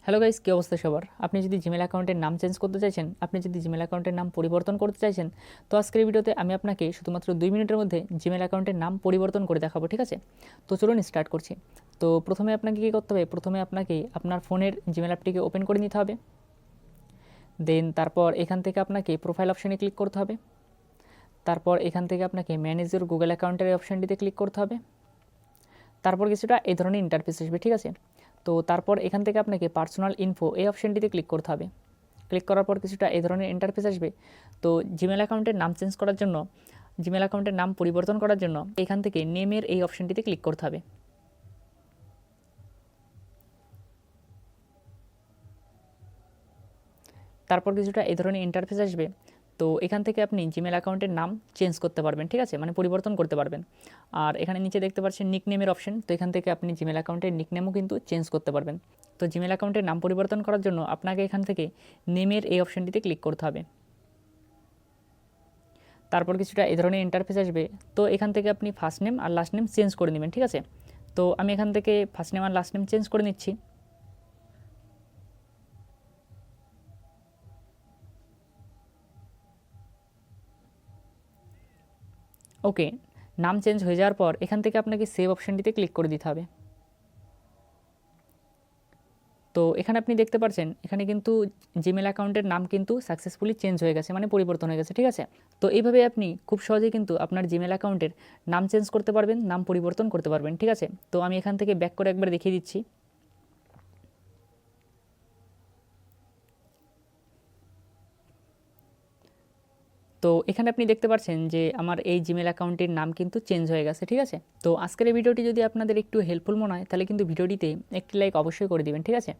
Hello guys, কী অবস্থা সবার? আপনি যদি জিমেল অ্যাকাউন্টের নাম চেঞ্জ করতে চাইছেন, আপনি যদি জিমেল অ্যাকাউন্টের নাম পরিবর্তন করতে চাইছেন, তো আজকের এই ভিডিওতে আমি আপনাকে শুধুমাত্র 2 মিনিটের মধ্যে জিমেল অ্যাকাউন্টের নাম পরিবর্তন করে দেখাবো, ঠিক আছে? তো চলুন স্টার্ট করছি। তো প্রথমে আপনাকে কী করতে হবে? প্রথমে আপনাকে আপনার ফোনের জিমেল অ্যাপটিকে ওপেন করে নিতে হবে। দেন তারপর এখান থেকে আপনাকে প্রোফাইল অপশানে ক্লিক করতে হবে। তারপর এখান থেকে আপনাকে ম্যানেজ ইওর গুগল অ্যাকাউন্টের অপশানটিতে ক্লিক করতে হবে। তারপর কিছুটা এই ধরনের ইন্টারফেস আসবে, ঠিক আছে? তো তারপর এখান থেকে আপনাকে পার্সোনাল ইনফো এই অপশানটিতে ক্লিক করতে হবে। ক্লিক করার পর কিছুটা এই ধরনের ইন্টারফেস আসবে। তো জিমেল অ্যাকাউন্টের নাম চেঞ্জ করার জন্য, জিমেল অ্যাকাউন্টের নাম পরিবর্তন করার জন্য এখান থেকে নেমের এই অপশানটিতে ক্লিক করতে হবে। তারপর কিছুটা এই ধরনের ইন্টারফেস আসবে। তো এখান থেকে আপনি জিমেল অ্যাকাউন্টের নাম চেঞ্জ করতে পারবেন, ঠিক আছে? মানে পরিবর্তন করতে পারবেন। আর এখানে নিচে দেখতে পাচ্ছেন নিকনেমের অপশন। তো এখান থেকে আপনি জিমেল অ্যাকাউন্টের নিকনেমও কিন্তু চেঞ্জ করতে পারবেন। তো জিমেল অ্যাকাউন্টের নাম পরিবর্তন করার জন্য আপনাকে এখান থেকে নেমের এই অপশানটিতে ক্লিক করতে হবে। তারপর কিছুটা এই ধরনের ইন্টারফেস আসবে। তো এখান থেকে আপনি ফার্স্ট নেম আর লাস্ট নেম চেঞ্জ করে নেবেন, ঠিক আছে? তো আমি এখান থেকে ফার্স্ট নেম আর লাস্ট নেম চেঞ্জ করে নিচ্ছি। ওকে, নাম চেঞ্জ হয়ে যাওয়ার পর এখান থেকে আপনাকে সেভ অপশানটিতে ক্লিক করে দিতে হবে। তো এখানে আপনি দেখতে পাচ্ছেন এখানে কিন্তু জিমেল অ্যাকাউন্টের নাম কিন্তু সাকসেসফুলি চেঞ্জ হয়ে গেছে, মানে পরিবর্তন হয়ে গেছে, ঠিক আছে? তো এইভাবে আপনি খুব সহজেই কিন্তু আপনার জিমেল অ্যাকাউন্টের নাম চেঞ্জ করতে পারবেন, নাম পরিবর্তন করতে পারবেন, ঠিক আছে? তো আমি এখান থেকে ব্যাক করে একবার দেখিয়ে দিচ্ছি। তো এখানে আপনি দেখতে পাচ্ছেন যে আমার এই জিমেল অ্যাকাউন্টের নাম কিন্তু চেঞ্জ হয়ে গেছে, ঠিক আছে? তো আজকের এই ভিডিওটি যদি আপনাদের একটু হেল্পফুল মনে হয় তাহলে কিন্তু ভিডিওটিতে একটি লাইক অবশ্যই করে দিবেন, ঠিক আছে?